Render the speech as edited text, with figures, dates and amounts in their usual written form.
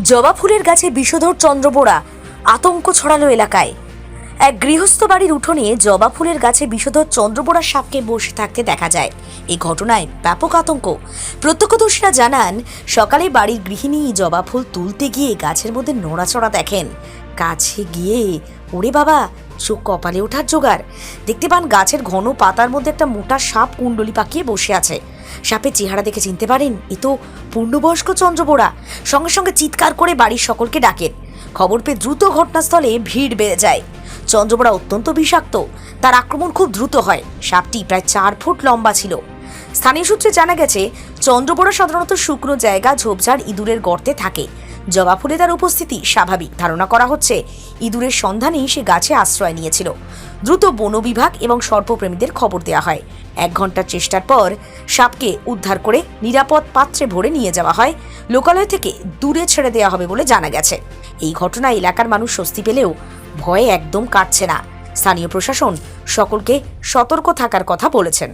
জবা ফুলের গাছে বিষধর চন্দ্রবোড়া, আতঙ্ক ছড়ালো এলাকায়। এক গৃহস্থ বাড়ির উঠোনে জবা ফুলের গাছে বিষধর চন্দ্রবোড়া সাপকে বসে থাকতে দেখা যায়। এই ঘটনায় ব্যাপক আতঙ্ক। প্রত্যক্ষদর্শীরা জানান, সকালে বাড়ির গৃহিণী জবা ফুল তুলতে গিয়ে গাছের মধ্যে নড়াচড়া দেখেন। কাছে গিয়ে ওরে বাবা, চোখ কপালে ওঠার জোগাড়। দেখতে পান গাছের ঘন পাতার মধ্যে একটা মোটা সাপ কুণ্ডলি পাকিয়ে বসে আছে। সাপের চেহারা দেখে চিনতে পারেন এ তো পূর্ণবয়স্ক চন্দ্রবোড়া। সঙ্গে সঙ্গে চিৎকার করে বাড়ির সকলকে ডাকেন। খবর পেয়ে দ্রুত ঘটনাস্থলে ভিড় বেড়ে যায়। চন্দ্রবোড়া অত্যন্ত বিষাক্ত, তার আক্রমণ খুব দ্রুত হয়। সাপটি প্রায় 4 ফুট লম্বা ছিল। স্থানীয় সূত্রে জানা গেছে, চন্দ্রবোড়া সাধারণত শুকনো জায়গা, ঝোপঝাড়, ইঁদুরের গর্তে থাকে। জবা ফুলে তার উপস্থিতি স্বাভাবিক। ধারণা করা হচ্ছে ইঁদুরের সন্ধানেই সে গাছে আশ্রয় নিয়েছিল। দ্রুত বন বিভাগ এবং সর্পপ্রেমীদের খবর দেওয়া হয়। 1 ঘন্টার চেষ্টার পর সাপকে উদ্ধার করে নিরাপদ পাত্রে ভরে নিয়ে যাওয়া হয়। লোকালয় থেকে দূরে ছেড়ে দেওয়া হবে বলে জানা গেছে। এই ঘটনায় এলাকার মানুষ স্বস্তি পেলেও ভয়ে একদম কাটছে না। স্থানীয় প্রশাসন সকলকে সতর্ক থাকার কথা বলেছেন।